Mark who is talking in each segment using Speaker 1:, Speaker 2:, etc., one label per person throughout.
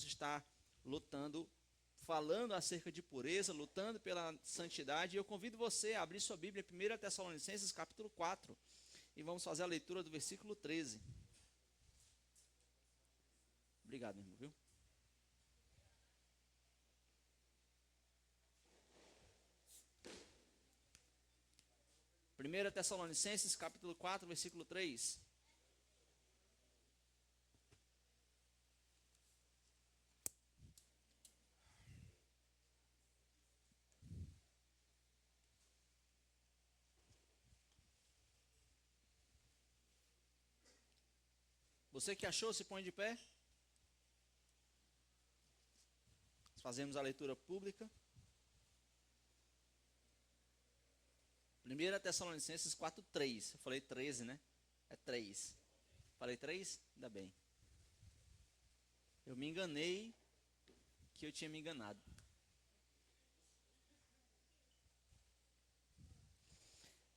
Speaker 1: Está lutando, falando acerca de pureza, lutando pela santidade. E eu convido você a abrir sua Bíblia, 1 Tessalonicenses, capítulo 4, e vamos fazer a leitura do versículo 13. Obrigado, meu irmão, viu? Primeira Tessalonicenses, capítulo 4, versículo 3. Você que achou, se põe de pé. Fazemos a leitura pública. 1 Tessalonicenses 4, 3. Eu falei 13, né? É 3. Falei 3? Ainda bem. Eu me enganei que eu tinha me enganado.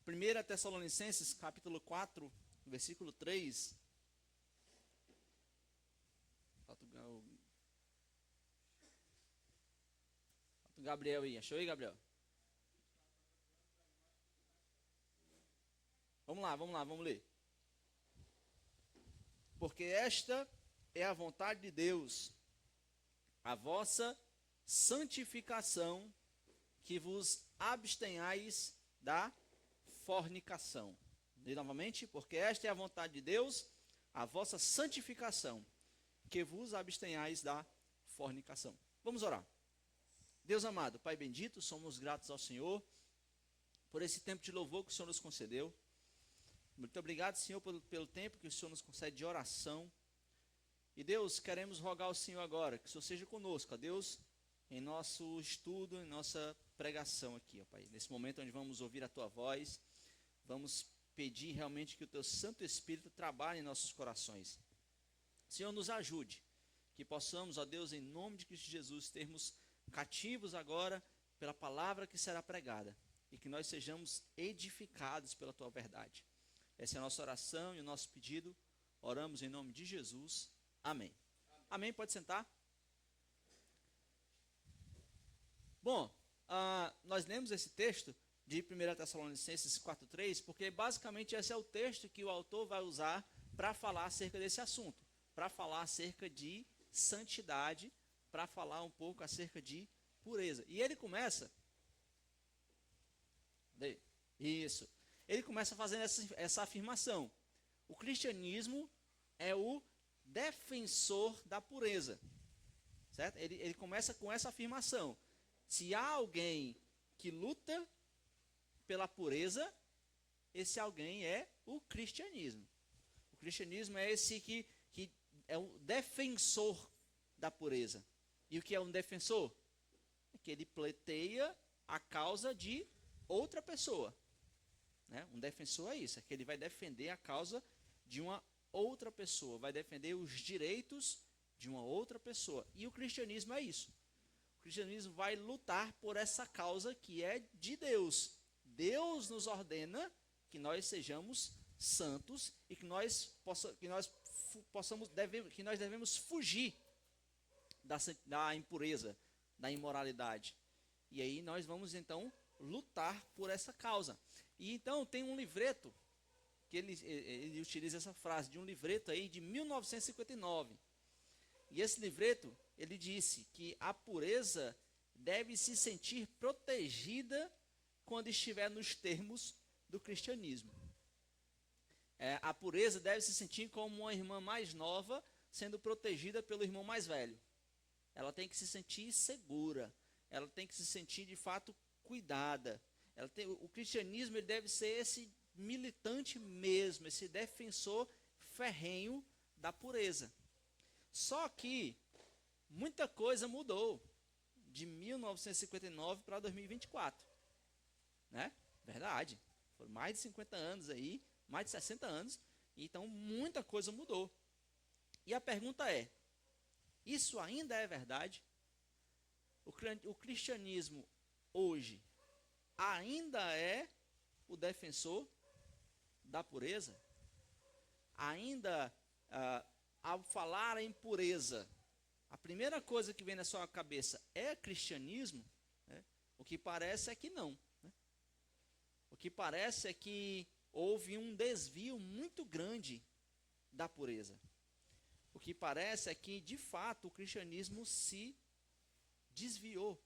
Speaker 1: 1 Tessalonicenses, capítulo 4, versículo 3. Falta o Gabriel aí. Achou aí, Gabriel? Vamos ler. Porque esta é a vontade de Deus, a vossa santificação, que vos abstenhais da fornicação. E novamente, porque esta é a vontade de Deus, a vossa santificação, que vos abstenhais da fornicação. Vamos orar. Deus amado, Pai bendito, somos gratos ao Senhor por esse tempo de louvor que o Senhor nos concedeu. Muito obrigado, Senhor, pelo tempo que o Senhor nos concede de oração. E Deus, queremos rogar ao Senhor agora, que o Senhor seja conosco, ó Deus, em nosso estudo, em nossa pregação aqui, ó Pai. Nesse momento onde vamos ouvir a Tua voz, vamos pedir realmente que o Teu Santo Espírito trabalhe em nossos corações. Senhor, nos ajude, que possamos, ó Deus, em nome de Cristo Jesus, termos cativos agora pela palavra que será pregada, e que nós sejamos edificados pela Tua verdade. Essa é a nossa oração e o nosso pedido. Oramos em nome de Jesus. Amém. Amém. Pode sentar. Bom, nós lemos esse texto de 1 Tessalonicenses 4,3, porque basicamente esse é o texto que o autor vai usar para falar acerca desse assunto, para falar acerca de santidade, para falar um pouco acerca de pureza. E ele começa... Isso. Ele começa fazendo essa afirmação. O cristianismo é o defensor da pureza. Certo? Ele começa com essa afirmação. Se há alguém que luta pela pureza, esse alguém é o cristianismo. O cristianismo é esse que é o defensor da pureza. E o que é um defensor? É que ele pleiteia a causa de outra pessoa. Né? Um defensor é isso, é que ele vai defender a causa de uma outra pessoa, vai defender os direitos de uma outra pessoa. E o cristianismo é isso. O cristianismo vai lutar por essa causa que é de Deus. Deus nos ordena que nós sejamos santos e que nós devemos fugir da impureza, da imoralidade. E aí nós vamos então lutar por essa causa. E então tem um livreto, que ele utiliza essa frase, de um livreto aí de 1959. E esse livreto, ele disse que a pureza deve se sentir protegida quando estiver nos termos do cristianismo. A pureza deve se sentir como uma irmã mais nova sendo protegida pelo irmão mais velho. Ela tem que se sentir segura, ela tem que se sentir de fato cuidada. O cristianismo ele deve ser esse militante mesmo, esse defensor ferrenho da pureza. Só que muita coisa mudou de 1959 para 2024. Né? Verdade. Foram mais de 50 anos aí, mais de 60 anos, então muita coisa mudou. E a pergunta é, isso ainda é verdade? O cristianismo hoje ainda é o defensor da pureza? Ainda, ao falar em pureza, a primeira coisa que vem na sua cabeça é cristianismo, né? O que parece é que não, né? O que parece é que houve um desvio muito grande da pureza. O que parece é que, de fato, o cristianismo se desviou.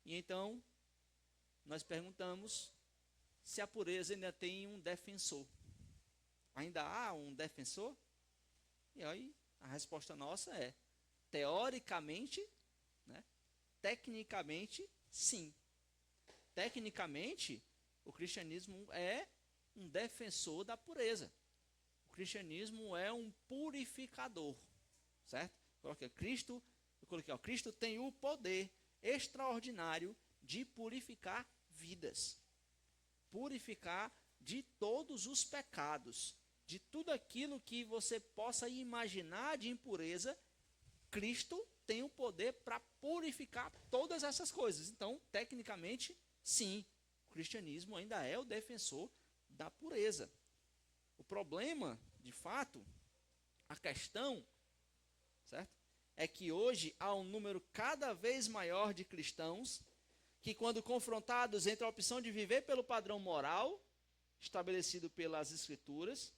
Speaker 1: E então, nós perguntamos se a pureza ainda tem um defensor. Ainda há um defensor? E aí, a resposta nossa é, teoricamente, né? Tecnicamente, sim. Tecnicamente, o cristianismo é um defensor da pureza. O cristianismo é um purificador, certo? Eu coloquei, Cristo tem o poder extraordinário de purificar vidas. Purificar de todos os pecados, de tudo aquilo que você possa imaginar de impureza, Cristo tem o poder para purificar todas essas coisas. Então, tecnicamente, sim, o cristianismo ainda é o defensor da pureza. O problema, de fato, a questão, certo? É que hoje há um número cada vez maior de cristãos que, quando confrontados entre a opção de viver pelo padrão moral estabelecido pelas Escrituras,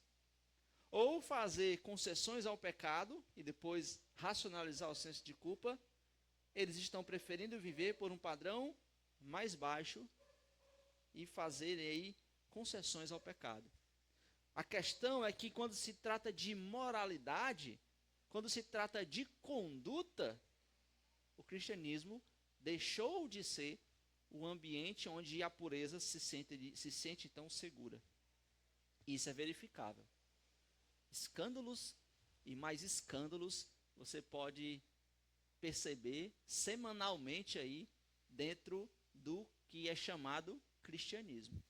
Speaker 1: ou fazer concessões ao pecado e depois racionalizar o senso de culpa, eles estão preferindo viver por um padrão mais baixo e fazer aí concessões ao pecado. A questão é que quando se trata de moralidade, quando se trata de conduta, o cristianismo deixou de ser o ambiente onde a pureza se sente tão segura. Isso é verificável. Escândalos e mais escândalos você pode perceber semanalmente aí dentro do que é chamado cristianismo.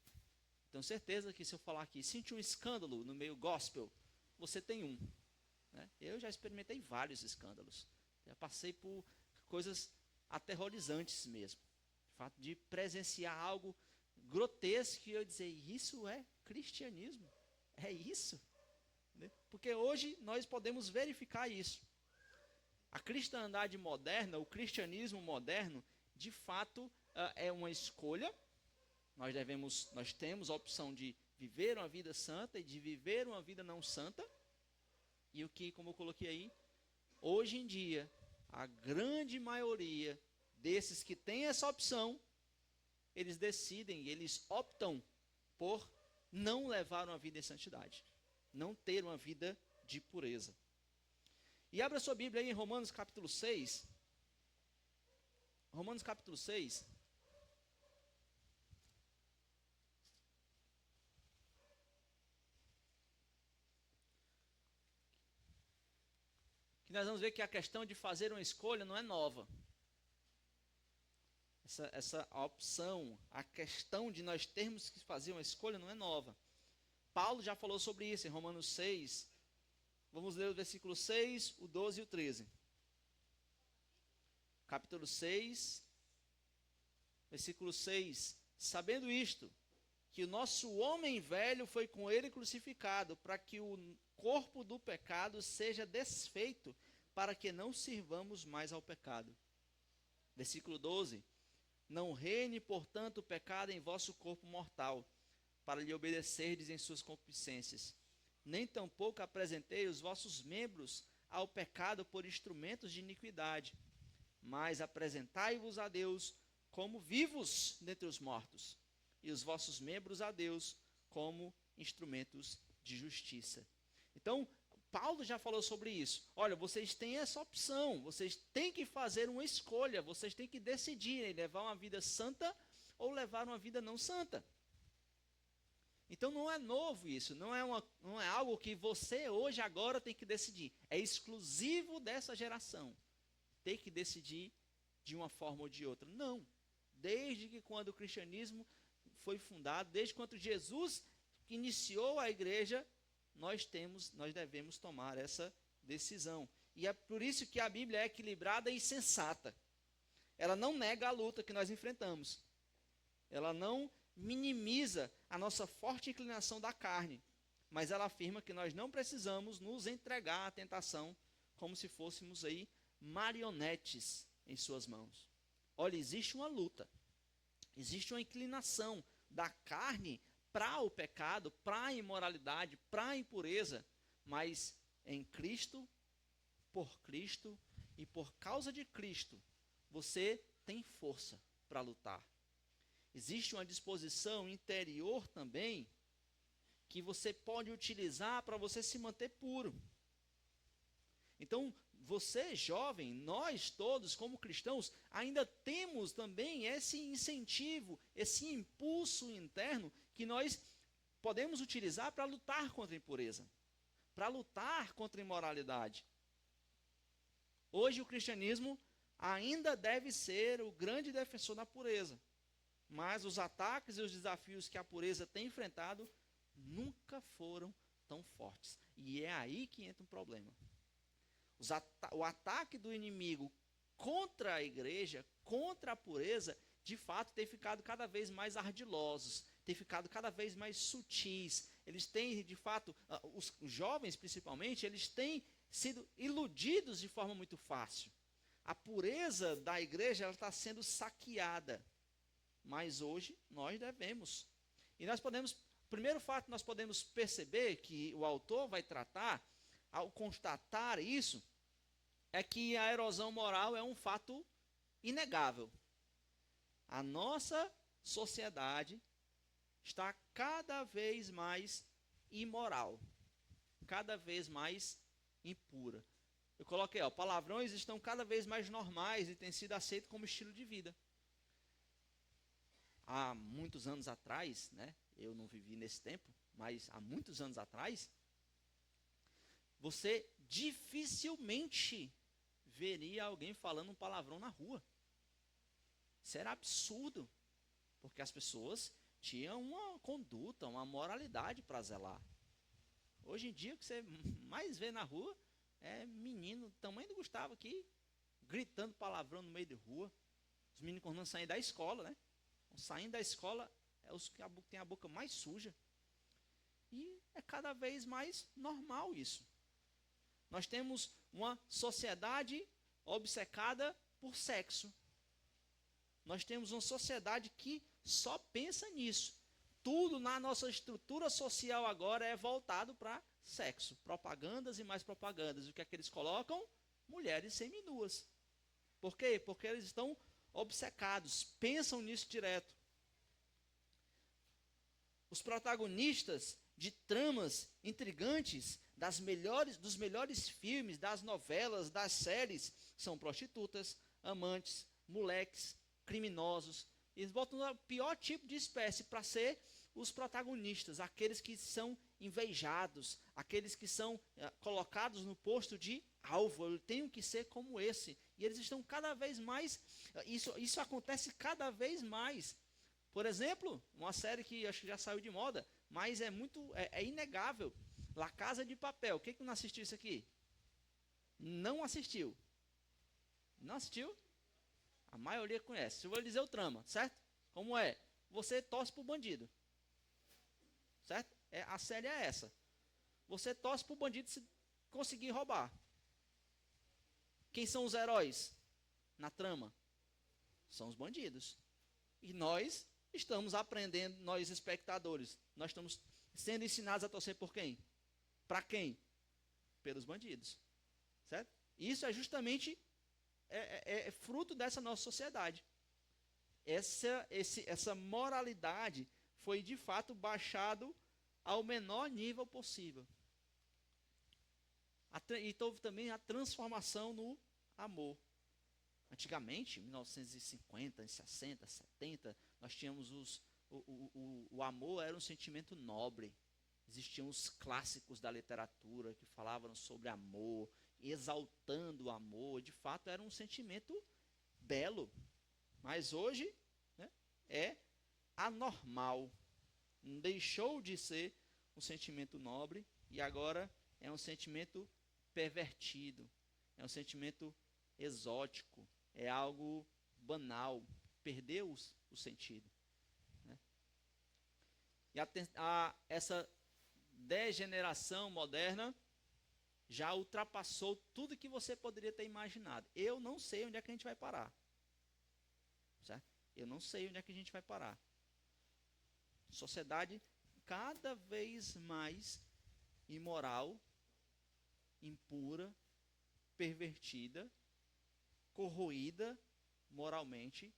Speaker 1: Tenho certeza que se eu falar aqui, sente um escândalo no meio gospel, você tem um. Né? Eu já experimentei vários escândalos. Já passei por coisas aterrorizantes mesmo. O fato de presenciar algo grotesco e eu dizer, isso é cristianismo? É isso? Né? Porque hoje nós podemos verificar isso. A cristandade moderna, o cristianismo moderno, de fato, é uma escolha. Nós temos a opção de viver uma vida santa e de viver uma vida não santa. E o que, como eu coloquei aí, hoje em dia, a grande maioria desses que têm essa opção, eles optam por não levar uma vida em santidade, não ter uma vida de pureza. E abra sua Bíblia aí em Romanos capítulo 6. Romanos capítulo 6. Que nós vamos ver que a questão de fazer uma escolha não é nova. Essa opção, a questão de nós termos que fazer uma escolha não é nova. Paulo já falou sobre isso em Romanos 6. Vamos ler o versículo 6, o 12 e o 13. Capítulo 6, versículo 6. Sabendo isto, que o nosso homem velho foi com ele crucificado, para que o corpo do pecado seja desfeito, para que não sirvamos mais ao pecado. Versículo 12. Não reine, portanto, o pecado em vosso corpo mortal, para lhe obedecerdes em suas concupiscências. Nem tampouco apresentei os vossos membros ao pecado por instrumentos de iniquidade, mas apresentai-vos a Deus como vivos dentre os mortos, e os vossos membros a Deus como instrumentos de justiça. Então, Paulo já falou sobre isso. Olha, vocês têm essa opção, vocês têm que fazer uma escolha, vocês têm que decidir levar uma vida santa ou levar uma vida não santa. Então não é novo isso, não é algo que você hoje, agora tem que decidir. É exclusivo dessa geração. Tem que decidir de uma forma ou de outra. Não. Desde que quando o cristianismo foi fundado, desde quando Jesus iniciou a igreja, nós devemos tomar essa decisão. E é por isso que a Bíblia é equilibrada e sensata. Ela não nega a luta que nós enfrentamos. Ela não minimiza a nossa forte inclinação da carne, mas ela afirma que nós não precisamos nos entregar à tentação como se fôssemos aí marionetes em suas mãos. Olha, existe uma luta, existe uma inclinação da carne para o pecado, para a imoralidade, para a impureza, mas em Cristo, por Cristo e por causa de Cristo, você tem força para lutar. Existe uma disposição interior também que você pode utilizar para você se manter puro. Então, você jovem, nós todos como cristãos, ainda temos também esse incentivo, esse impulso interno que nós podemos utilizar para lutar contra a impureza, para lutar contra a imoralidade. Hoje o cristianismo ainda deve ser o grande defensor da pureza, mas os ataques e os desafios que a pureza tem enfrentado nunca foram tão fortes. E é aí que entra um problema. O ataque do inimigo contra a igreja, contra a pureza, de fato tem ficado cada vez mais ardilosos, tem ficado cada vez mais sutis. Eles têm, de fato, os jovens principalmente, eles têm sido iludidos de forma muito fácil. A pureza da igreja está sendo saqueada. Mas hoje nós devemos. E nós podemos, o primeiro fato que nós podemos perceber que o autor vai tratar, ao constatar isso, é que a erosão moral é um fato inegável. A nossa sociedade está cada vez mais imoral, cada vez mais impura. Eu coloquei, palavrões estão cada vez mais normais e têm sido aceitos como estilo de vida. Há muitos anos atrás, né, eu não vivi nesse tempo, mas há muitos anos atrás, você dificilmente veria alguém falando um palavrão na rua. Isso era absurdo, porque as pessoas tinham uma conduta, uma moralidade para zelar. Hoje em dia, o que você mais vê na rua é menino do tamanho do Gustavo aqui, gritando palavrão no meio de rua. Os meninos quando saem da escola, né? Saindo da escola, é os que têm a boca mais suja. E é cada vez mais normal isso. Nós temos uma sociedade obcecada por sexo. Nós temos uma sociedade que só pensa nisso. Tudo na nossa estrutura social agora é voltado para sexo. Propagandas e mais propagandas. O que é que eles colocam? Mulheres seminuas. Por quê? Porque eles estão obcecados, pensam nisso direto. Os protagonistas de tramas intrigantes dos melhores filmes, das novelas, das séries, são prostitutas, amantes, moleques, criminosos. Eles botam o pior tipo de espécie para ser os protagonistas, aqueles que são invejados, aqueles que são colocados no posto de alvo. Eu tenho que ser como esse. E eles estão cada vez mais, isso acontece cada vez mais. Por exemplo, uma série que acho que já saiu de moda, mas é inegável. La Casa de Papel. Quem que não assistiu isso aqui? Não assistiu. Não assistiu? A maioria conhece. Eu vou lhe dizer o trama, certo? Como é? Você torce para o bandido. Certo? A série é essa. Você torce para o bandido se conseguir roubar. Quem são os heróis na trama? São os bandidos. E nós estamos aprendendo, nós espectadores, nós estamos sendo ensinados a torcer por quem? Para quem? Pelos bandidos. Certo? Isso é justamente fruto dessa nossa sociedade. Essa moralidade foi de fato baixado ao menor nível possível. E houve também a transformação no amor. Antigamente, em 1950, 60, 70, nós tínhamos o amor era um sentimento nobre. Existiam os clássicos da literatura que falavam sobre amor, exaltando o amor. De fato, era um sentimento belo. Mas hoje, né, é anormal. Deixou de ser um sentimento nobre e agora é um sentimento pervertido. É um sentimento exótico. É algo banal. Perdeu o sentido. Né? E essa degeneração moderna já ultrapassou tudo que você poderia ter imaginado. Eu não sei onde é que a gente vai parar. Certo? Eu não sei onde é que a gente vai parar. Sociedade cada vez mais imoral, impura, pervertida, corroída moralmente.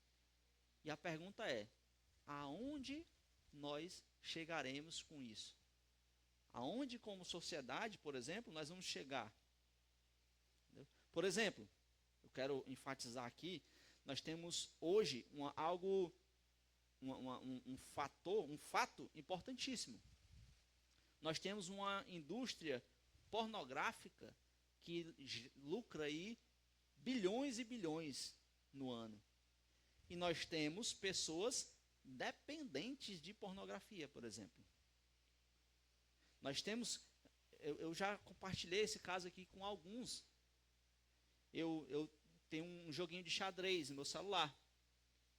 Speaker 1: E a pergunta é: aonde nós chegaremos com isso? Aonde, como sociedade, por exemplo, nós vamos chegar? Entendeu? Por exemplo, eu quero enfatizar aqui, nós temos hoje um fato importantíssimo. Nós temos uma indústria pornográfica que lucra aí bilhões e bilhões no ano. E nós temos pessoas dependentes de pornografia, por exemplo. Nós temos, eu já compartilhei esse caso aqui com alguns. Eu tenho um joguinho de xadrez no meu celular.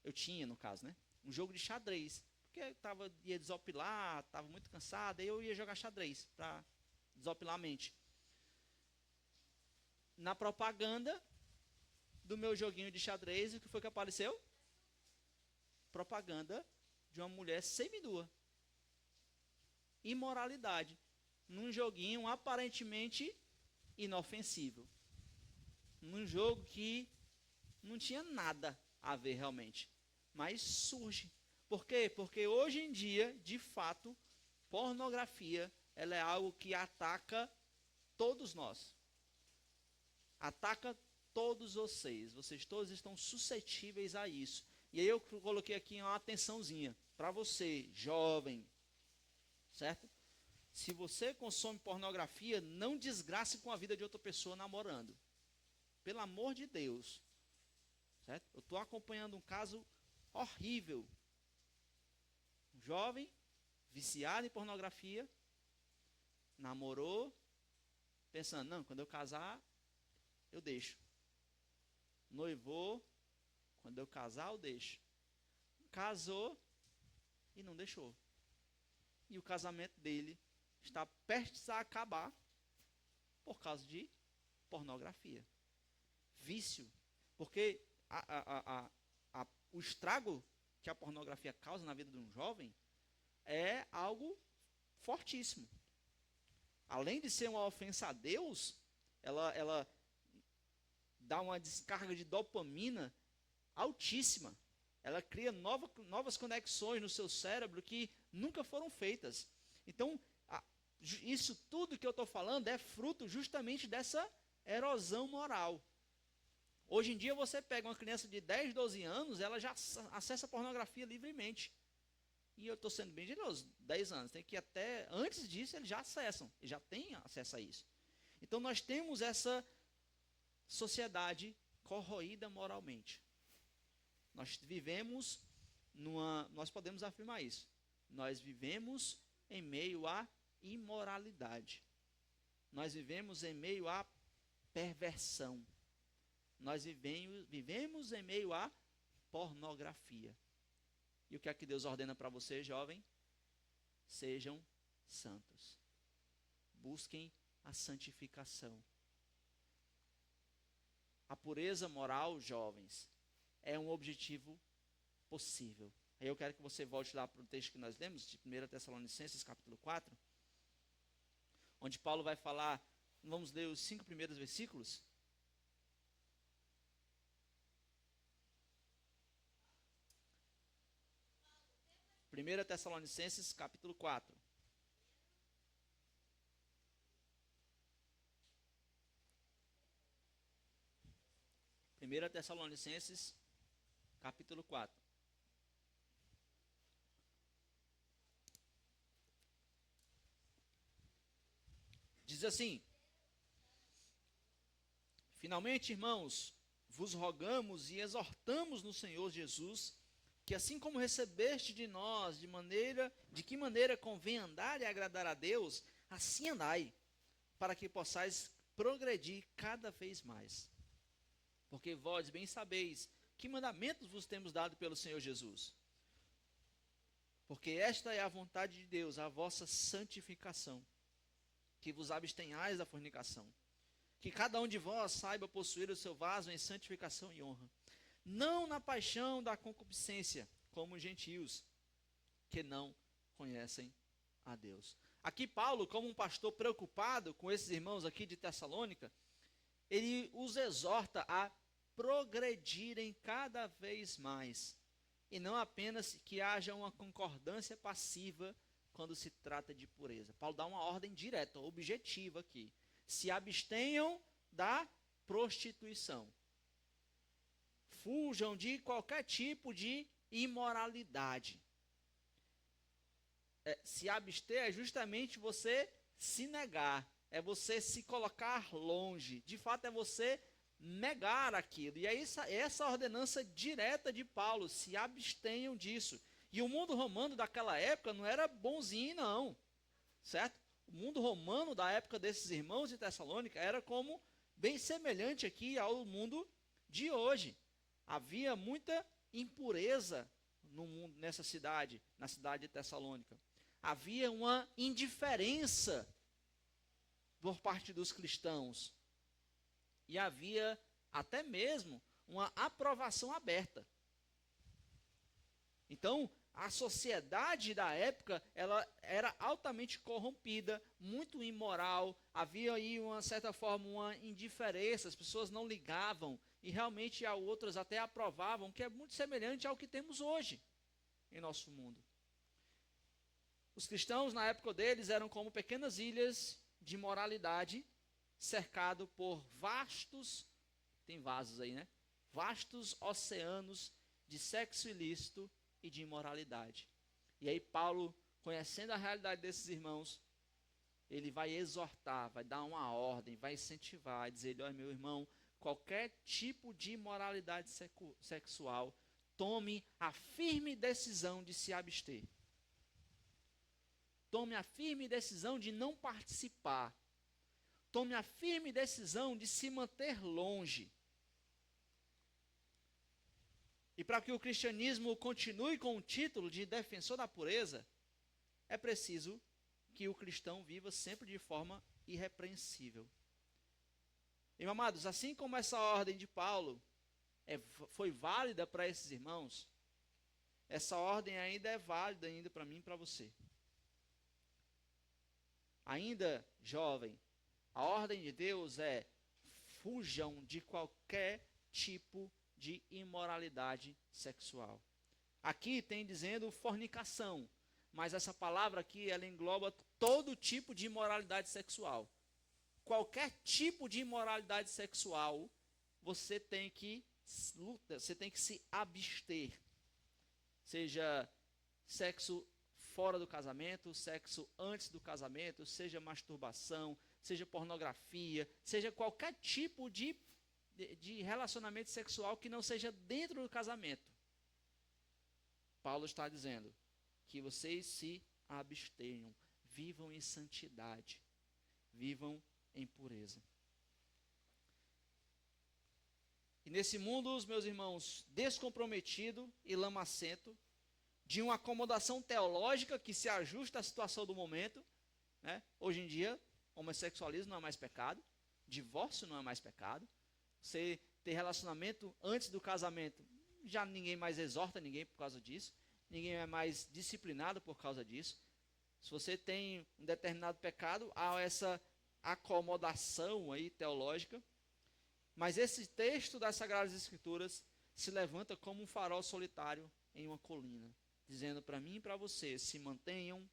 Speaker 1: Eu tinha, no caso, né? Um jogo de xadrez. Porque ia desopilar, estava muito cansado, aí eu ia jogar xadrez para desopilar a mente. Na propaganda do meu joguinho de xadrez, o que foi que apareceu? Propaganda de uma mulher seminua. Imoralidade. Num joguinho aparentemente inofensivo. Num jogo que não tinha nada a ver realmente. Mas surge. Por quê? Porque hoje em dia, de fato, pornografia ela é algo que ataca todos nós. Ataca todos vocês. Vocês todos estão suscetíveis a isso. E aí eu coloquei aqui uma atençãozinha para você, jovem, certo? Se você consome pornografia, não desgrace com a vida de outra pessoa namorando. Pelo amor de Deus. Certo? Eu estou acompanhando um caso horrível. Um jovem, viciado em pornografia, namorou, pensando, não, quando eu casar, eu deixo. Noivou, quando eu casar, eu deixo. Casou e não deixou. E o casamento dele está prestes a acabar por causa de pornografia. Vício. Porque o estrago que a pornografia causa na vida de um jovem é algo fortíssimo. Além de ser uma ofensa a Deus, ela dá uma descarga de dopamina altíssima. Ela cria novas conexões no seu cérebro que nunca foram feitas. Então, isso tudo que eu estou falando é fruto justamente dessa erosão moral. Hoje em dia você pega uma criança de 10, 12 anos, ela já acessa pornografia livremente. E eu estou sendo bem generoso, 10 anos. Tem que até, antes disso, eles já acessam, eles já têm acesso a isso. Então nós temos essa sociedade corroída moralmente. Nós vivemos nós podemos afirmar isso. Nós vivemos em meio à imoralidade. Nós vivemos em meio à perversão. Nós vivemos em meio à pornografia. E o que é que Deus ordena para você, jovem? Sejam santos. Busquem a santificação. A pureza moral, jovens, é um objetivo possível. Aí eu quero que você volte lá para o texto que nós lemos, de 1 Tessalonicenses, capítulo 4, onde Paulo vai falar, vamos ler os 5 primeiros versículos. Primeira Tessalonicenses, capítulo 4. Primeira Tessalonicenses, capítulo 4. Diz assim: finalmente, irmãos, vos rogamos e exortamos no Senhor Jesus, que assim como recebeste de nós, de que maneira convém andar e agradar a Deus, assim andai, para que possais progredir cada vez mais. Porque vós bem sabeis que mandamentos vos temos dado pelo Senhor Jesus. Porque esta é a vontade de Deus, a vossa santificação, que vos abstenhais da fornicação. que cada um de vós saiba possuir o seu vaso em santificação e honra, não na paixão da concupiscência, como os gentios, que não conhecem a Deus. Aqui Paulo, como um pastor preocupado com esses irmãos aqui de Tessalônica, ele os exorta a progredirem cada vez mais, e não apenas que haja uma concordância passiva quando se trata de pureza. Paulo dá uma ordem direta, objetiva aqui. Se abstenham da prostituição. Fujam de qualquer tipo de imoralidade. Se abster é justamente você se negar, é você se colocar longe. De fato, é você negar aquilo. E é essa ordenança direta de Paulo, se abstenham disso. E o mundo romano daquela época não era bonzinho, não. Certo? O mundo romano da época desses irmãos de Tessalônica era como bem semelhante aqui ao mundo de hoje. Havia muita impureza no mundo, nessa cidade, na cidade de Tessalônica. Havia uma indiferença por parte dos cristãos. E havia até mesmo uma aprovação aberta. Então, a sociedade da época, ela era altamente corrompida, muito imoral, havia aí, uma certa forma, uma indiferença, as pessoas não ligavam, e realmente outras até aprovavam, que é muito semelhante ao que temos hoje em nosso mundo. Os cristãos, na época deles, eram como pequenas ilhas de moralidade, cercado por vastos, tem vasos aí, né? Vastos oceanos de sexo ilícito e de imoralidade. E aí Paulo, conhecendo a realidade desses irmãos, ele vai exortar, vai dar uma ordem, vai incentivar, vai dizer, olha, meu irmão, qualquer tipo de imoralidade sexual, tome a firme decisão de se abster. Tome a firme decisão de não participar. Tome a firme decisão de se manter longe. E para que o cristianismo continue com o título de defensor da pureza, é preciso que o cristão viva sempre de forma irrepreensível. E, amados, assim como essa ordem de Paulo foi válida para esses irmãos, essa ordem ainda é válida ainda para mim e para você. Ainda jovem, a ordem de Deus é: fujam de qualquer tipo de imoralidade sexual. Aqui tem dizendo fornicação, mas essa palavra aqui, ela engloba todo tipo de imoralidade sexual. Qualquer tipo de imoralidade sexual, você tem que se abster. Seja sexo fora do casamento, sexo antes do casamento, seja masturbação, seja pornografia, seja qualquer tipo de relacionamento sexual que não seja dentro do casamento. Paulo está dizendo que vocês se abstenham, vivam em santidade, vivam em pureza. E nesse mundo, os meus irmãos, descomprometido e lamacento, de uma acomodação teológica que se ajusta à situação do momento, né? Hoje em dia, homossexualismo não é mais pecado, divórcio não é mais pecado, você ter relacionamento antes do casamento, já ninguém mais exorta ninguém por causa disso, ninguém é mais disciplinado por causa disso. Se você tem um determinado pecado, há essa acomodação aí teológica, mas esse texto das Sagradas Escrituras se levanta como um farol solitário em uma colina, dizendo para mim e para você, se mantenham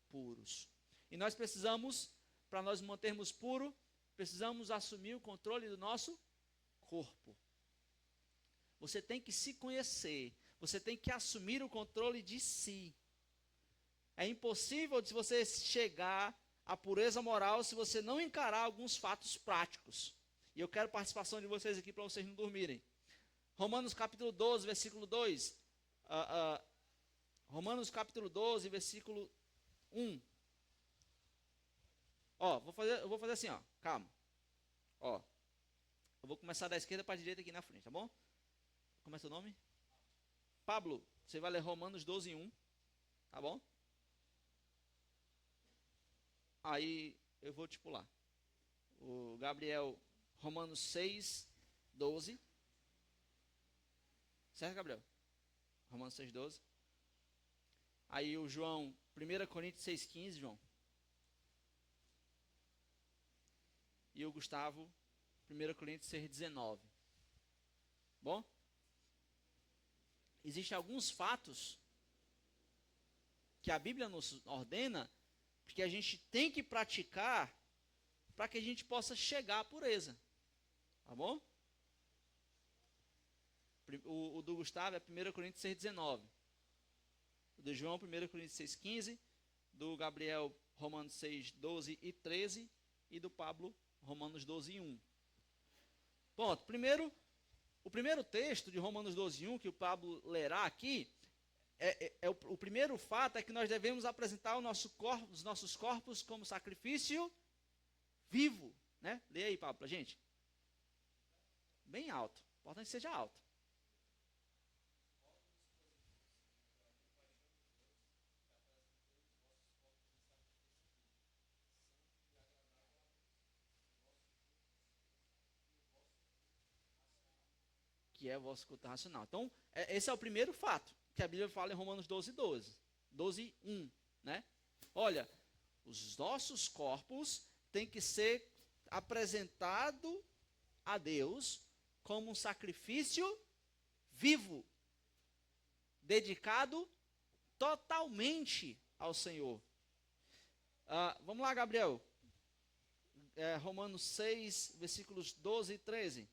Speaker 1: puros. E nós precisamos, para nós mantermos puro, precisamos assumir o controle do nosso corpo. Você tem que se conhecer, você tem que assumir o controle de si. É impossível de você chegar à pureza moral se você não encarar alguns fatos práticos. E eu quero a participação de vocês aqui para vocês não dormirem. Romanos capítulo 12, versículo 2. Romanos capítulo 12, versículo 1. Eu vou fazer assim, calma. Eu vou começar da esquerda para a direita aqui na frente, tá bom? Como é seu nome? Pablo, você vai ler Romanos 12, 1, tá bom? Aí eu vou te pular. O Gabriel Romanos 6, 12. Certo, Gabriel? Romanos 6, 12. Aí o João, 1 Coríntios 6, 15, João. E o Gustavo, 1 Coríntios 6, 19. Bom? Existem alguns fatos que a Bíblia nos ordena que a gente tem que praticar para que a gente possa chegar à pureza. Tá bom? O do Gustavo é 1 Coríntios 6, 19. O do João, 1 Coríntios 6, 15. Do Gabriel, Romanos 6, 12 e 13. E do Pablo, Romanos 12, 1. Ponto. O primeiro texto de Romanos 12, 1, que o Pablo lerá aqui, o primeiro fato é que nós devemos apresentar os nossos corpos como sacrifício vivo. Né? Lê aí, Pablo, pra gente. Bem alto. Importante que seja alto. Que é o vosso culto racional. Então, esse é o primeiro fato que a Bíblia fala em Romanos 12, 12. 12, 1. Né? Olha, os nossos corpos têm que ser apresentados a Deus como um sacrifício vivo, dedicado totalmente ao Senhor. Vamos lá, Gabriel. Romanos 6, versículos 12 e 13.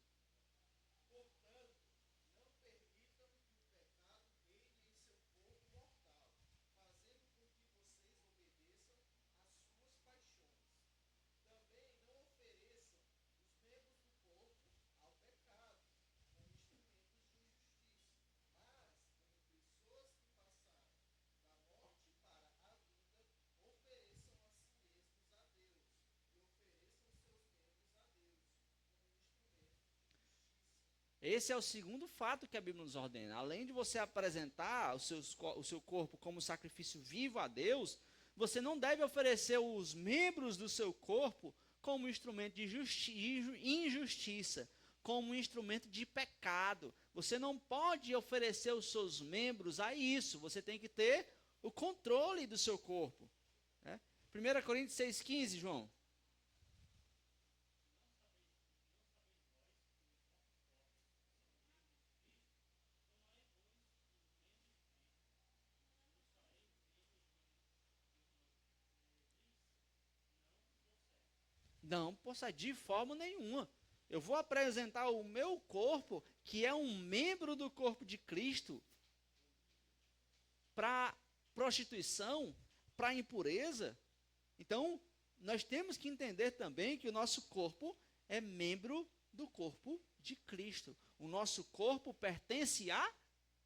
Speaker 1: Esse é o segundo fato que a Bíblia nos ordena. Além de você apresentar o seu corpo como sacrifício vivo a Deus, você não deve oferecer os membros do seu corpo como instrumento de injustiça, como instrumento de pecado. Você não pode oferecer os seus membros a isso. Você tem que ter o controle do seu corpo. 1 Coríntios 6,15, João. Não, poxa, de forma nenhuma. Eu vou apresentar o meu corpo, que é um membro do corpo de Cristo, para prostituição, para impureza. Então, nós temos que entender também que o nosso corpo é membro do corpo de Cristo. O nosso corpo pertence a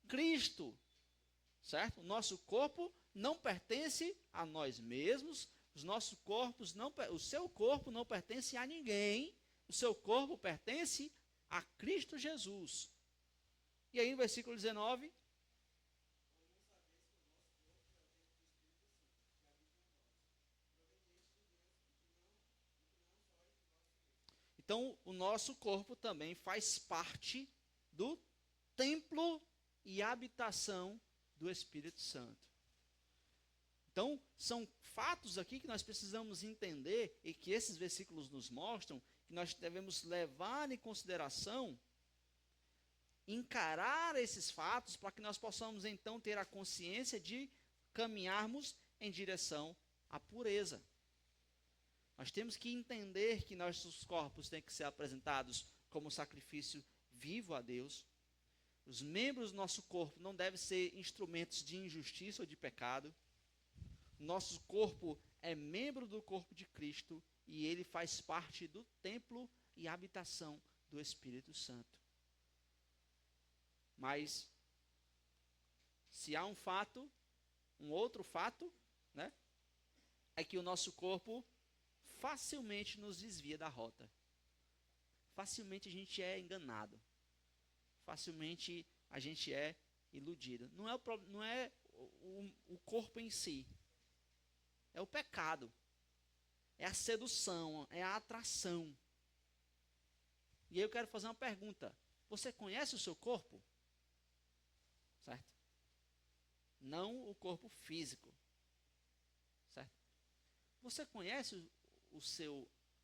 Speaker 1: Cristo, certo? O nosso corpo não pertence a nós mesmos. O seu corpo não pertence a ninguém. O seu corpo pertence a Cristo Jesus. E aí, no versículo 19. Então, o nosso corpo também faz parte do templo e habitação do Espírito Santo. Então, são fatos aqui que nós precisamos entender e que esses versículos nos mostram que nós devemos levar em consideração, encarar esses fatos para que nós possamos então ter a consciência de caminharmos em direção à pureza. Nós temos que entender que nossos corpos têm que ser apresentados como sacrifício vivo a Deus. Os membros do nosso corpo não devem ser instrumentos de injustiça ou de pecado. Nosso corpo é membro do corpo de Cristo e ele faz parte do templo e habitação do Espírito Santo. Mas, se há um outro fato, né, é que o nosso corpo facilmente nos desvia da rota. Facilmente a gente é enganado. Facilmente a gente é iludido. Não é o corpo em si. É o pecado. É a sedução, é a atração. E aí eu quero fazer uma pergunta. Você conhece o seu corpo? Certo? Não o corpo físico. Certo? Você conhece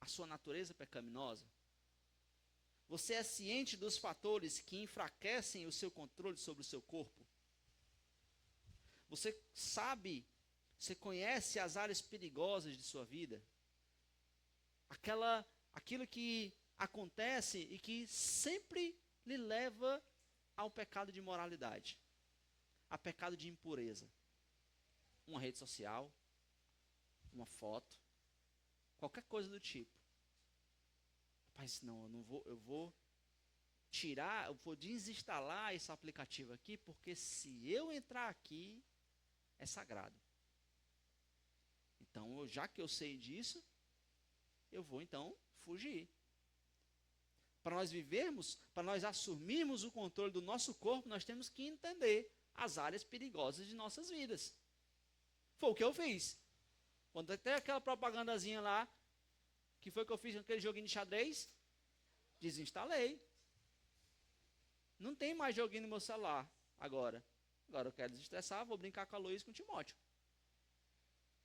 Speaker 1: a sua natureza pecaminosa? Você é ciente dos fatores que enfraquecem o seu controle sobre o seu corpo? Você sabe, você conhece as áreas perigosas de sua vida? Aquilo que acontece e que sempre lhe leva ao pecado de imoralidade, a pecado de impureza. Uma rede social, uma foto, qualquer coisa do tipo. Mas não, eu vou desinstalar esse aplicativo aqui, porque se eu entrar aqui, é sagrado. Então, já que eu sei disso, eu vou então fugir. Para nós vivermos, para nós assumirmos o controle do nosso corpo, nós temos que entender as áreas perigosas de nossas vidas. Foi o que eu fiz. Quando até aquela propagandazinha lá, que foi que eu fiz naquele joguinho de xadrez, desinstalei. Não tem mais joguinho no meu celular agora. Agora eu quero desestressar, vou brincar com a Luiz e com o Timóteo.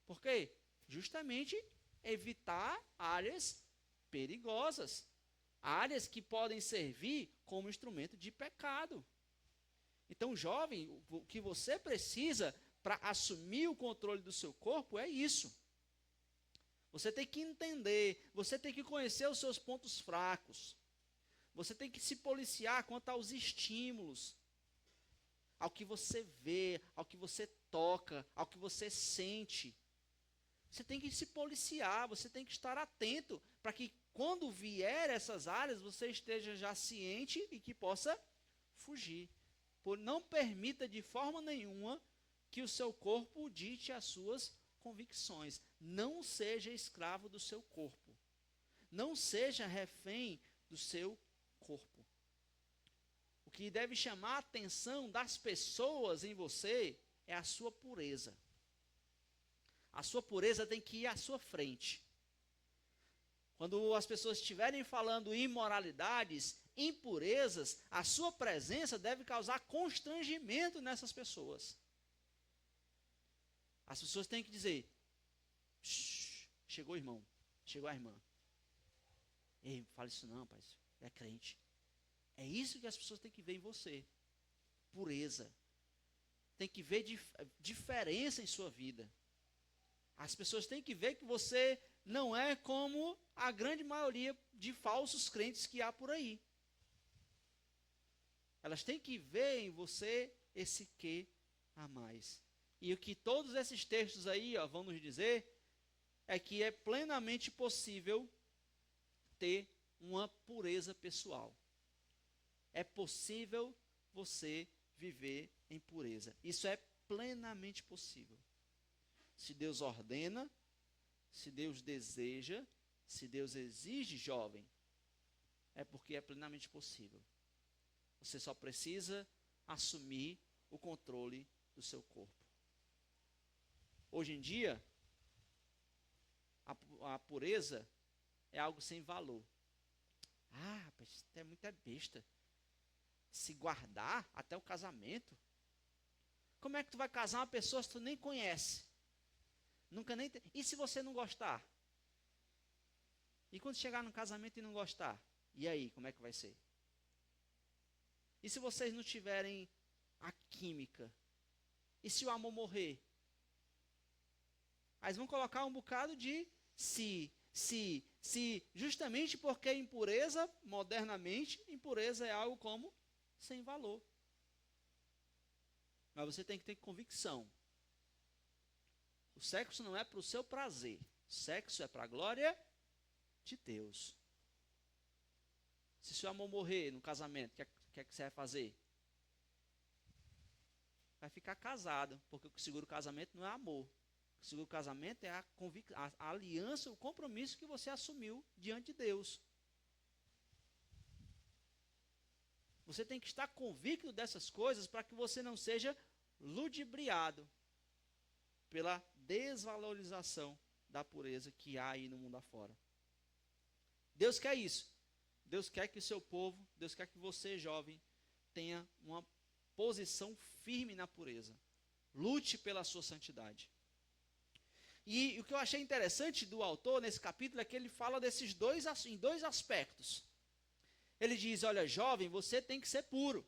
Speaker 1: Por quê? Justamente evitar áreas perigosas. Áreas que podem servir como instrumento de pecado. Então, jovem, o que você precisa para assumir o controle do seu corpo é isso. Você tem que entender, você tem que conhecer os seus pontos fracos. Você tem que se policiar quanto aos estímulos, ao que você vê, ao que você toca, ao que você sente. Você tem que se policiar, você tem que estar atento para que quando vier essas áreas, você esteja já ciente e que possa fugir. Não permita de forma nenhuma que o seu corpo dite as suas convicções. Não seja escravo do seu corpo. Não seja refém do seu corpo. O que deve chamar a atenção das pessoas em você é a sua pureza. A sua pureza tem que ir à sua frente. Quando as pessoas estiverem falando imoralidades, impurezas, a sua presença deve causar constrangimento nessas pessoas. As pessoas têm que dizer: chegou o irmão, chegou a irmã. Ei, fala isso não, pai, é crente. É isso que as pessoas têm que ver em você. Pureza. Tem que ver diferença em sua vida. As pessoas têm que ver que você não é como a grande maioria de falsos crentes que há por aí. Elas têm que ver em você esse quê a mais. E o que todos esses textos aí vão nos dizer é que é plenamente possível ter uma pureza pessoal. É possível você viver em pureza. Isso é plenamente possível. Se Deus ordena, se Deus deseja, se Deus exige, jovem, é porque é plenamente possível. Você só precisa assumir o controle do seu corpo. Hoje em dia, a pureza é algo sem valor. Ah, rapaz, isso é muita besta. Se guardar até o casamento. Como é que tu vai casar uma pessoa se tu nem conhece? Nunca nem. E se você não gostar? E quando chegar no casamento e não gostar? E aí, como é que vai ser? E se vocês não tiverem a química? E se o amor morrer? Aí vão colocar um bocado de se, justamente porque impureza, modernamente, impureza é algo como sem valor. Mas você tem que ter convicção. O sexo não é para o seu prazer. O sexo é para a glória de Deus. Se seu amor morrer no casamento, o que é que você vai fazer? Vai ficar casado, porque o que segura o casamento não é amor. O que segura o casamento é a aliança, o compromisso que você assumiu diante de Deus. Você tem que estar convicto dessas coisas para que você não seja ludibriado pela desvalorização da pureza que há aí no mundo afora. Deus quer isso. Deus quer que o seu povo, Deus quer que você, jovem, tenha uma posição firme na pureza. Lute pela sua santidade. E o que eu achei interessante do autor nesse capítulo é que ele fala em dois aspectos. Ele diz, olha, jovem, você tem que ser puro.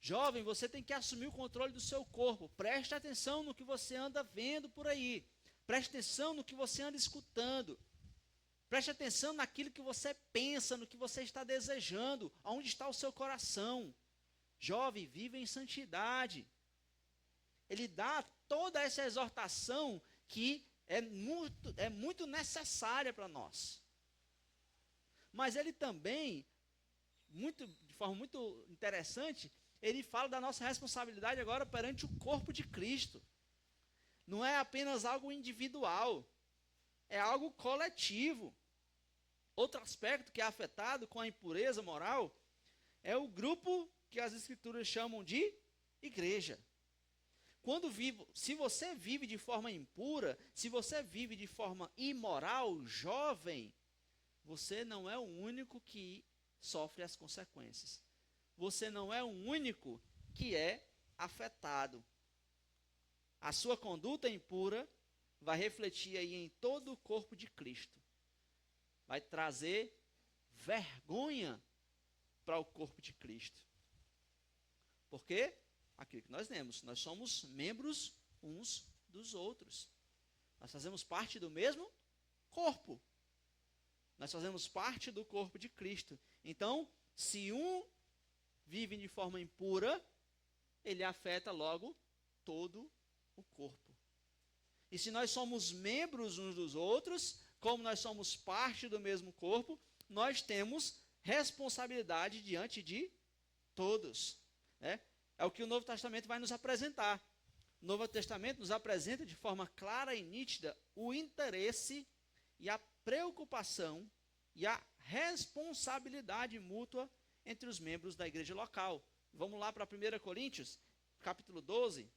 Speaker 1: Jovem, você tem que assumir o controle do seu corpo. Preste atenção no que você anda vendo por aí. Preste atenção no que você anda escutando. Preste atenção naquilo que você pensa, no que você está desejando, aonde está o seu coração. Jovem, viva em santidade. Ele dá toda essa exortação que é muito necessária para nós. Mas ele também, de forma muito interessante, ele fala da nossa responsabilidade agora perante o corpo de Cristo. Não é apenas algo individual, é algo coletivo. Outro aspecto que é afetado com a impureza moral é o grupo que as Escrituras chamam de igreja. Se você vive de forma impura, se você vive de forma imoral, jovem, você não é o único que sofre as consequências. Você não é o único que é afetado. A sua conduta impura vai refletir aí em todo o corpo de Cristo. Vai trazer vergonha para o corpo de Cristo. Por quê? Aquilo que nós lemos, nós somos membros uns dos outros. Nós fazemos parte do mesmo corpo. Nós fazemos parte do corpo de Cristo. Então, se um vive de forma impura, ele afeta logo todo o corpo. E se nós somos membros uns dos outros, como nós somos parte do mesmo corpo, nós temos responsabilidade diante de todos. É o que o Novo Testamento vai nos apresentar. O Novo Testamento nos apresenta de forma clara e nítida o interesse e a preocupação e a responsabilidade mútua entre os membros da igreja local. Vamos lá para 1 Coríntios, capítulo 12.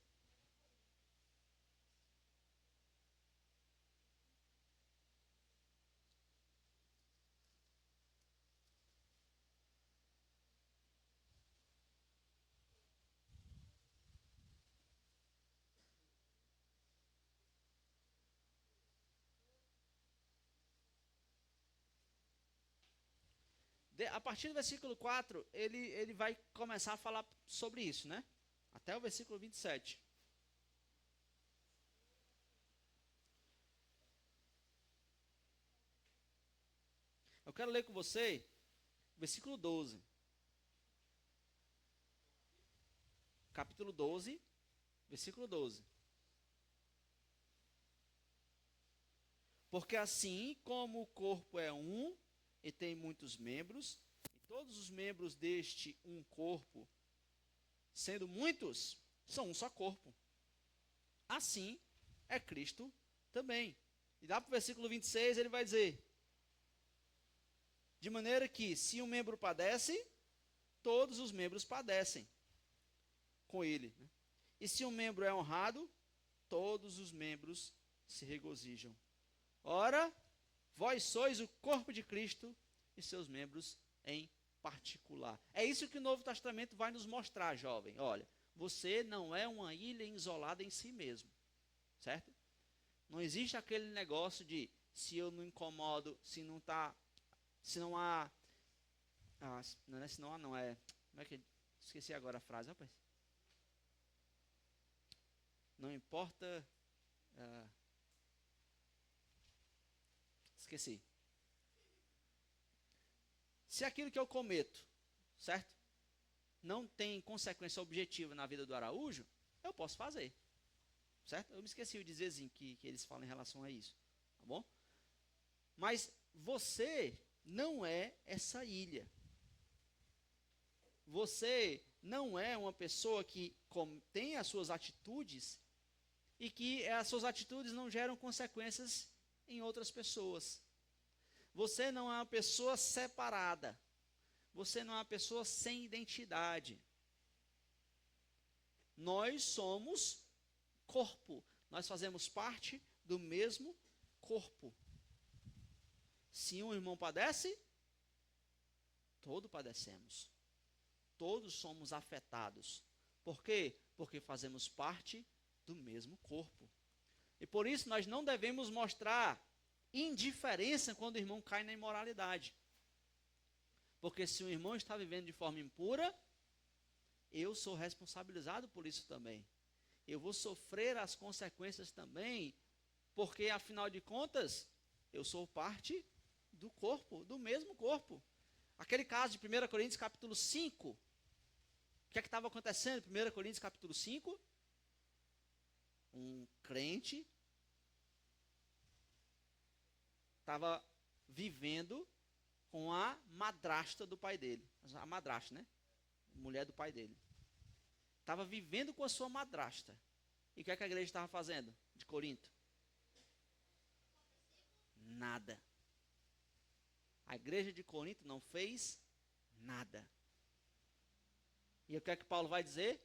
Speaker 1: A partir do versículo 4, ele vai começar a falar sobre isso, né? Até o versículo 27. Eu quero ler com você o versículo 12. Capítulo 12, versículo 12. Porque assim como o corpo é um e tem muitos membros, e todos os membros deste um corpo, sendo muitos, são um só corpo. Assim é Cristo também. E lá para o versículo 26 ele vai dizer: de maneira que se um membro padece, todos os membros padecem com ele. E se um membro é honrado, todos os membros se regozijam. Ora, vós sois o corpo de Cristo e seus membros em particular. É isso que o Novo Testamento vai nos mostrar, jovem. Olha, você não é uma ilha isolada em si mesmo, certo? Não existe aquele negócio de se eu não incomodo, se não há, como é que, esqueci agora a frase, rapaz. Não importa, esqueci. Se aquilo que eu cometo, certo? Não tem consequência objetiva na vida do Araújo, eu posso fazer. Certo? Eu me esqueci o dizezinho que eles falam em relação a isso. Tá bom? Mas você não é essa ilha. Você não é uma pessoa que tem as suas atitudes e que as suas atitudes não geram consequências em outras pessoas. Você não é uma pessoa separada. Você não é uma pessoa sem identidade. Nós somos corpo. Nós fazemos parte do mesmo corpo. Se um irmão padece, Todos padecemos. Todos somos afetados. Por quê? Porque fazemos parte do mesmo corpo. E por isso nós não devemos mostrar indiferença quando o irmão cai na imoralidade. Porque se o irmão está vivendo de forma impura, eu sou responsabilizado por isso também. Eu vou sofrer as consequências também, porque afinal de contas, eu sou parte do corpo, do mesmo corpo. Aquele caso de 1 Coríntios capítulo 5, o que é que estava acontecendo em 1 Coríntios capítulo 5? Um crente estava vivendo com a madrasta do pai dele. A madrasta, né? Mulher do pai dele. Estava vivendo com a sua madrasta. E o que é que a igreja estava fazendo de Corinto? Nada. A igreja de Corinto não fez nada. E o que é que Paulo vai dizer?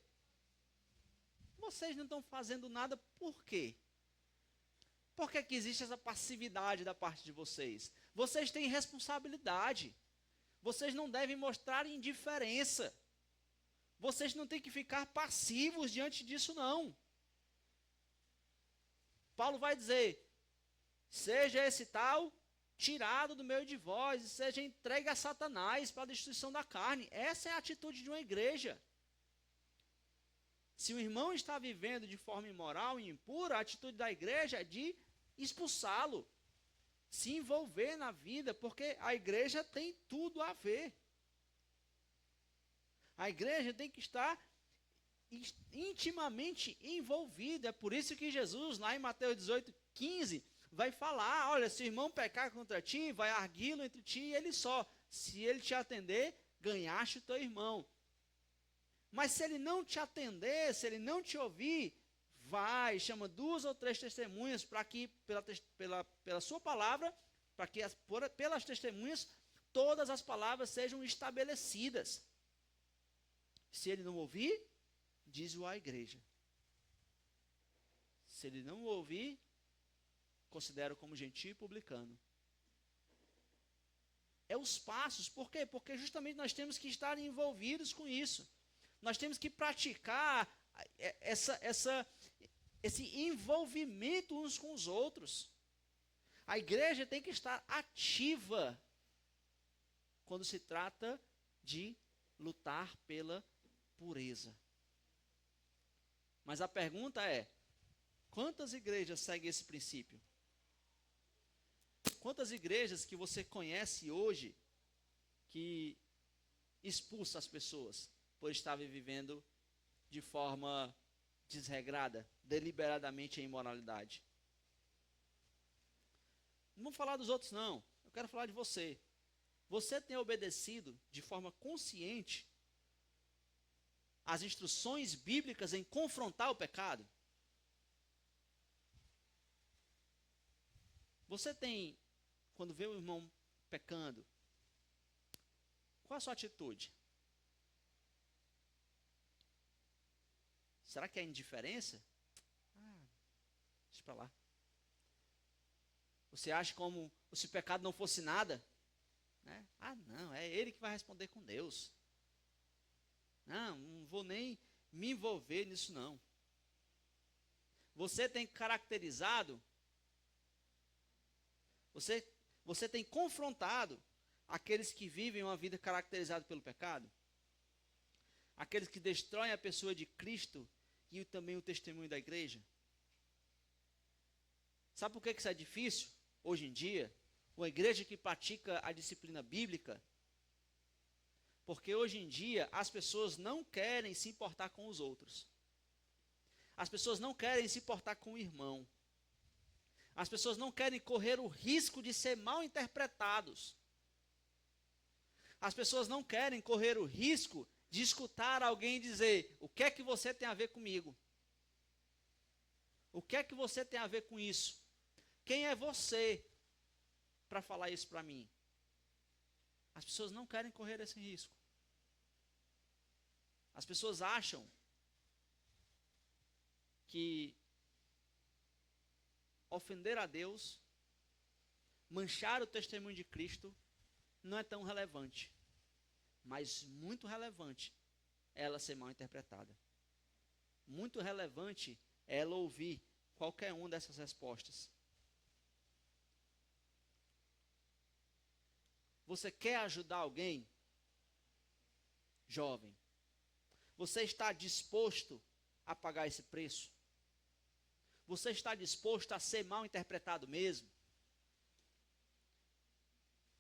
Speaker 1: Vocês não estão fazendo nada por quê? Por que que existe essa passividade da parte de vocês? Vocês têm responsabilidade. Vocês não devem mostrar indiferença. Vocês não têm que ficar passivos diante disso, não. Paulo vai dizer, seja esse tal tirado do meio de vós e seja entregue a Satanás para a destruição da carne. Essa é a atitude de uma igreja. Se o irmão está vivendo de forma imoral e impura, a atitude da igreja é de expulsá-lo, se envolver na vida, porque a igreja tem tudo a ver. A igreja tem que estar intimamente envolvida. É por isso que Jesus, lá em Mateus 18:15, vai falar, olha, se o irmão pecar contra ti, vai arguí-lo entre ti e ele só. Se ele te atender, ganhaste o teu irmão. Mas se ele não te atender, se ele não te ouvir, vai, chama 2 ou 3 testemunhas para que, pela sua palavra, para que pelas testemunhas, todas as palavras sejam estabelecidas. Se ele não ouvir, diz-o à igreja. Se ele não ouvir, considero como gentio e publicano. É os passos, por quê? Porque justamente nós temos que estar envolvidos com isso. Nós temos que praticar esse envolvimento uns com os outros. A igreja tem que estar ativa quando se trata de lutar pela pureza. Mas a pergunta é, quantas igrejas seguem esse princípio? Quantas igrejas que você conhece hoje que expulsa as pessoas por estarem vivendo de forma desregrada, deliberadamente em imoralidade? Não vamos falar dos outros, não. Eu quero falar de você. Você tem obedecido de forma consciente as instruções bíblicas em confrontar o pecado? Você tem, quando vê o irmão pecando, qual a sua atitude? Será que é indiferença? Deixa para lá. Você acha como se o pecado não fosse nada? Né? Não, é ele que vai responder com Deus. Não vou nem me envolver nisso não. Você tem caracterizado, você tem confrontado aqueles que vivem uma vida caracterizada pelo pecado? Aqueles que destroem a pessoa de Cristo e também o testemunho da igreja? Sabe por que isso é difícil hoje em dia? Uma igreja que pratica a disciplina bíblica? Porque hoje em dia as pessoas não querem se importar com os outros. As pessoas não querem se importar com o irmão. As pessoas não querem correr o risco de ser mal interpretados. As pessoas não querem correr o risco de escutar alguém dizer, o que é que você tem a ver comigo? O que é que você tem a ver com isso? Quem é você para falar isso para mim? As pessoas não querem correr esse risco. As pessoas acham que ofender a Deus, manchar o testemunho de Cristo, não é tão relevante. mas muito relevante ela ser mal interpretada. Muito relevante ela ouvir qualquer uma dessas respostas. Você quer ajudar alguém? Jovem, você está disposto a pagar esse preço? Você está disposto a ser mal interpretado mesmo?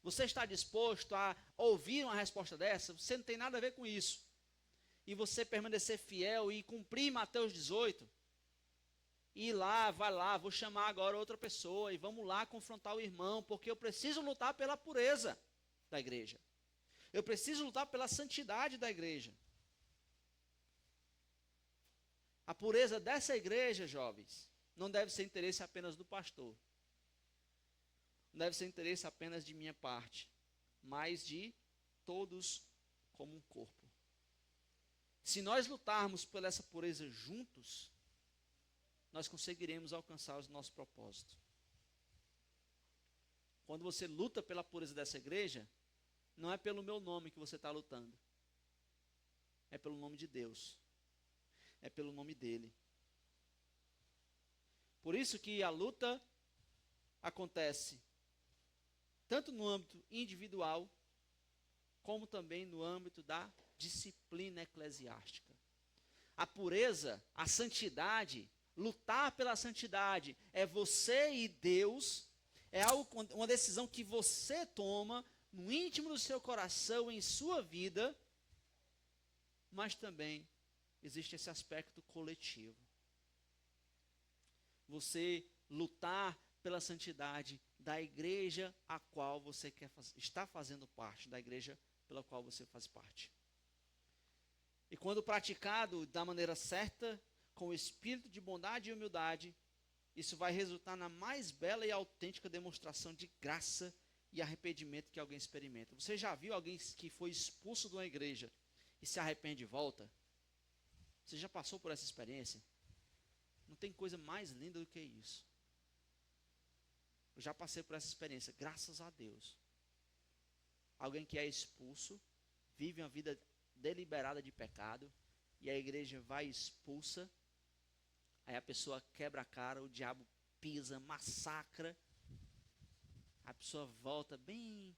Speaker 1: Você está disposto a ouvir uma resposta dessa? Você não tem nada a ver com isso. E você permanecer fiel e cumprir Mateus 18. E ir lá, vai lá, vou chamar agora outra pessoa e vamos lá confrontar o irmão, porque eu preciso lutar pela pureza da igreja. Eu preciso lutar pela santidade da igreja. A pureza dessa igreja, jovens, não deve ser interesse apenas do pastor. Não deve ser interesse apenas de minha parte, mas de todos como um corpo. Se nós lutarmos por essa pureza juntos, nós conseguiremos alcançar os nossos propósitos. Quando você luta pela pureza dessa igreja, não é pelo meu nome que você está lutando. É pelo nome de Deus. É pelo nome dele. Por isso que a luta acontece tanto no âmbito individual, como também no âmbito da disciplina eclesiástica. A pureza, a santidade, lutar pela santidade, é você e Deus, é algo, uma decisão que você toma no íntimo do seu coração, em sua vida, mas também existe esse aspecto coletivo. Você lutar pela santidade da igreja a qual você está fazendo parte, da igreja pela qual você faz parte. E quando praticado da maneira certa, com o espírito de bondade e humildade, isso vai resultar na mais bela e autêntica demonstração de graça e arrependimento que alguém experimenta. Você já viu alguém que foi expulso de uma igreja e se arrepende e volta? Você já passou por essa experiência? Não tem coisa mais linda do que isso. Eu já passei por essa experiência, graças a Deus. Alguém que é expulso, vive uma vida deliberada de pecado, e a igreja vai e expulsa, aí a pessoa quebra a cara, o diabo pisa, massacra, a pessoa volta bem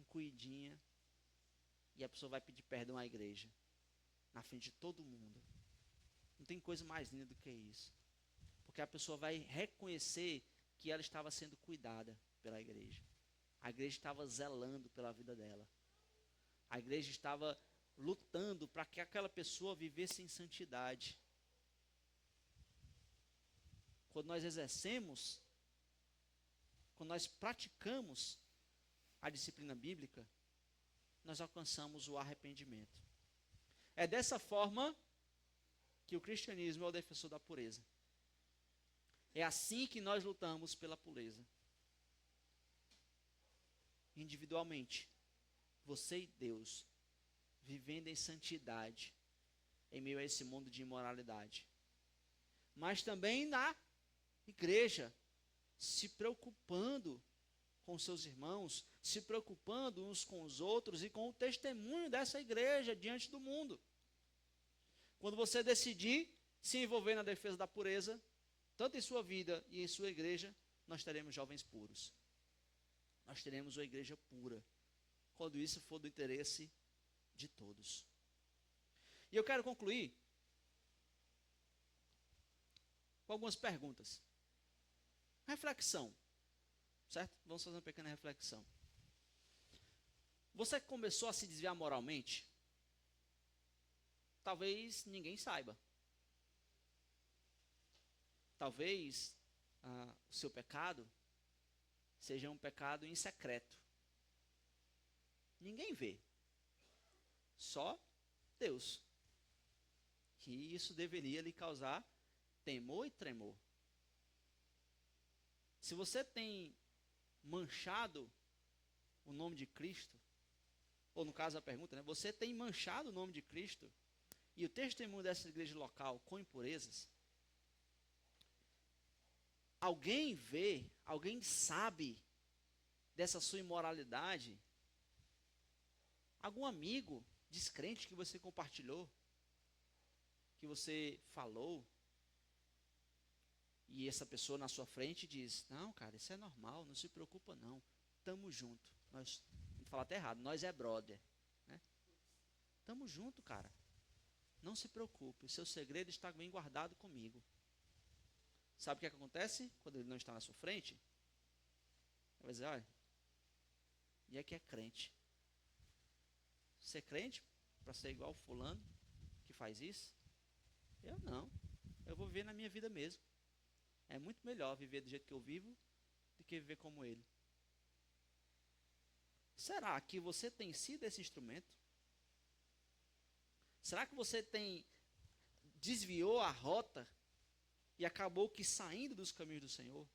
Speaker 1: cuidinha, e a pessoa vai pedir perdão à igreja, na frente de todo mundo. Não tem coisa mais linda do que isso. Porque a pessoa vai reconhecer que ela estava sendo cuidada pela igreja. A igreja estava zelando pela vida dela. A igreja estava lutando para que aquela pessoa vivesse em santidade. Quando nós exercemos, quando nós praticamos a disciplina bíblica, nós alcançamos o arrependimento. É dessa forma que o cristianismo é o defensor da pureza. É assim que nós lutamos pela pureza. Individualmente, você e Deus, vivendo em santidade, em meio a esse mundo de imoralidade. Mas também na igreja, se preocupando com seus irmãos, se preocupando uns com os outros e com o testemunho dessa igreja diante do mundo. Quando você decidir se envolver na defesa da pureza, tanto em sua vida e em sua igreja, nós teremos jovens puros. Nós teremos uma igreja pura, quando isso for do interesse de todos. E eu quero concluir com algumas perguntas. Reflexão, certo? Vamos fazer uma pequena reflexão. Você começou a se desviar moralmente? Talvez ninguém saiba. Talvez o seu pecado seja um pecado em secreto. Ninguém vê. Só Deus. Que isso deveria lhe causar temor e tremor. Se você tem manchado o nome de Cristo, ou no caso a pergunta, né, você tem manchado o nome de Cristo e o testemunho dessa igreja local com impurezas, alguém vê, alguém sabe dessa sua imoralidade, Algum amigo descrente que você compartilhou, que você falou, e essa pessoa na sua frente diz, não, cara, isso é normal, não se preocupa não, tamo junto. Nós, vou falar até errado, nós é brother, né? Tamo junto, cara. Não se preocupe, o seu segredo está bem guardado comigo. Sabe o que é que acontece quando ele não está na sua frente? Ele vai dizer, olha, e é que é crente. Ser crente para ser igual fulano que faz isso? Eu não. Eu vou viver na minha vida mesmo. É muito melhor viver do jeito que eu vivo do que viver como ele. Será que você tem sido esse instrumento? Será que você desviou a rota e acabou que saindo dos caminhos do Senhor?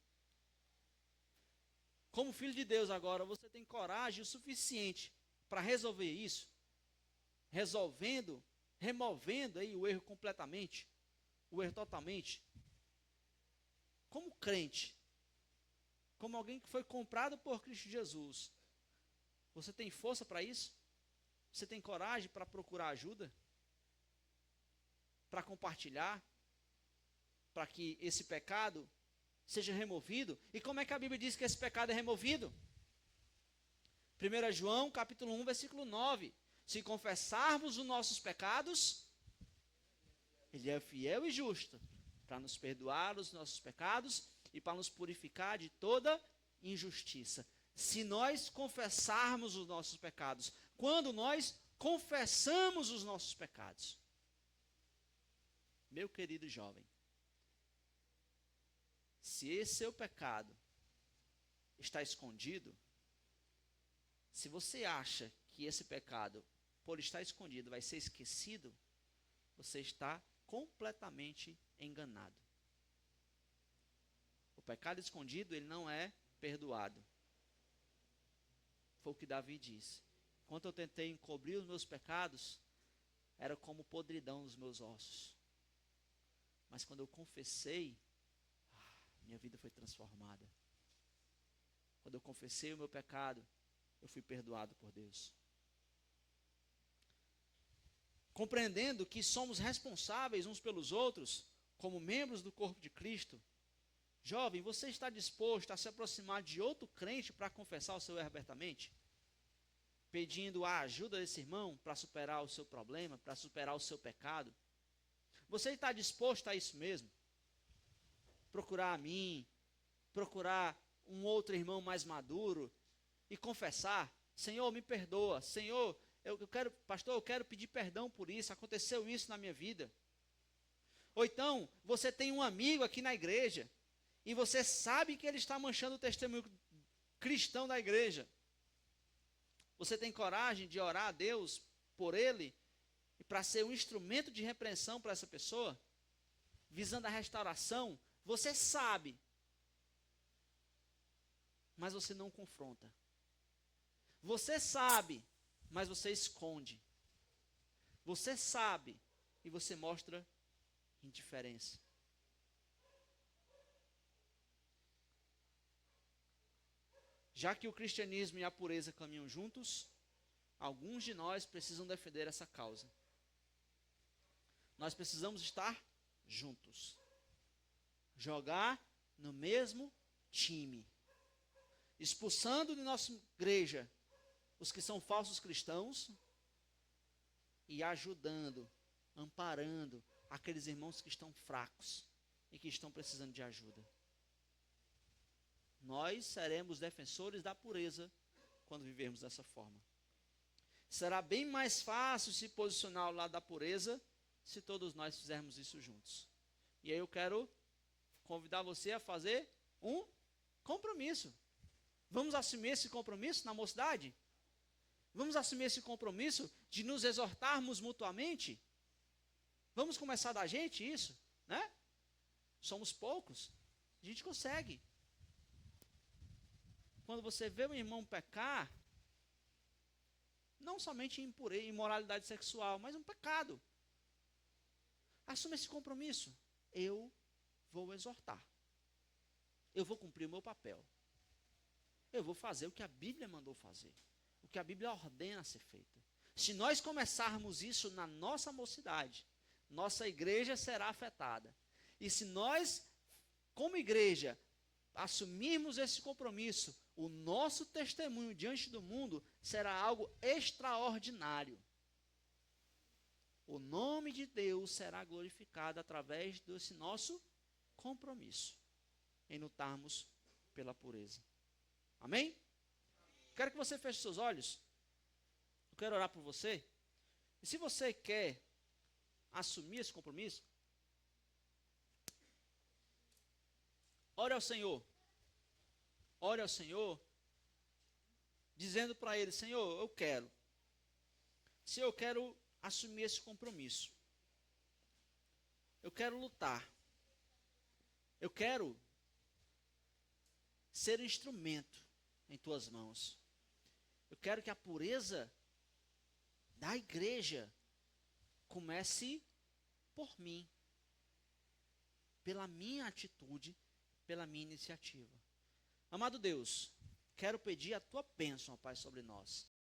Speaker 1: Como filho de Deus agora, você tem coragem o suficiente para resolver isso? Removendo aí o erro completamente, o erro totalmente. Como crente, como alguém que foi comprado por Cristo Jesus, você tem força para isso? Você tem coragem para procurar ajuda? Para compartilhar? Para que esse pecado seja removido? E como é que a Bíblia diz que esse pecado é removido? 1 João, capítulo 1, versículo 9. Se confessarmos os nossos pecados, Ele é fiel e justo para nos perdoar os nossos pecados e para nos purificar de toda injustiça. Se nós confessarmos os nossos pecados, quando nós confessamos os nossos pecados, meu querido jovem, se esse seu pecado está escondido, se você acha que esse pecado, por estar escondido, vai ser esquecido, você está completamente enganado. O pecado escondido, ele não é perdoado. Foi o que Davi disse. Enquanto eu tentei encobrir os meus pecados, era como podridão nos meus ossos. Mas quando eu confessei, minha vida foi transformada. Quando eu confessei o meu pecado, eu fui perdoado por Deus. Compreendendo que somos responsáveis uns pelos outros, como membros do corpo de Cristo, jovem, você está disposto a se aproximar de outro crente para confessar o seu erro abertamente? Pedindo a ajuda desse irmão para superar o seu problema, para superar o seu pecado? Você está disposto a isso mesmo? Procurar a mim, procurar um outro irmão mais maduro e confessar, Senhor, me perdoa, Senhor, eu quero, pastor, eu quero pedir perdão por isso, aconteceu isso na minha vida. Ou então, você tem um amigo aqui na igreja, e você sabe que ele está manchando o testemunho cristão da igreja. Você tem coragem de orar a Deus por ele, e para ser um instrumento de repreensão para essa pessoa, visando a restauração? Você sabe, mas você não confronta. Você sabe, mas você esconde. Você sabe e você mostra indiferença. Já que o cristianismo e a pureza caminham juntos, alguns de nós precisam defender essa causa. Nós precisamos estar juntos. Jogar no mesmo time. Expulsando de nossa igreja os que são falsos cristãos e ajudando, amparando aqueles irmãos que estão fracos e que estão precisando de ajuda. Nós seremos defensores da pureza quando vivermos dessa forma. Será bem mais fácil se posicionar ao lado da pureza se todos nós fizermos isso juntos. E aí eu quero convidar você a fazer um compromisso. Vamos assumir esse compromisso na mocidade? Vamos assumir esse compromisso de nos exortarmos mutuamente? Vamos começar da gente isso, né? Somos poucos, a gente consegue. Quando você vê um irmão pecar, não somente em impureza, imoralidade sexual, mas um pecado, assuma esse compromisso. Eu vou exortar. Eu vou cumprir o meu papel. Eu vou fazer o que a Bíblia mandou fazer. O que a Bíblia ordena ser feito. Se nós começarmos isso na nossa mocidade, nossa igreja será afetada. E se nós, como igreja, assumirmos esse compromisso, o nosso testemunho diante do mundo será algo extraordinário. O nome de Deus será glorificado através desse nosso compromisso em lutarmos pela pureza. Amém? Quero que você feche seus olhos. Eu quero orar por você. E se você quer assumir esse compromisso, ore ao Senhor. Ore ao Senhor, dizendo para Ele: Senhor, eu quero. Senhor, eu quero assumir esse compromisso. Eu quero lutar. Eu quero ser instrumento em Tuas mãos. Eu quero que a pureza da igreja comece por mim, pela minha atitude, pela minha iniciativa. Amado Deus, quero pedir a Tua bênção, ó Pai, sobre nós.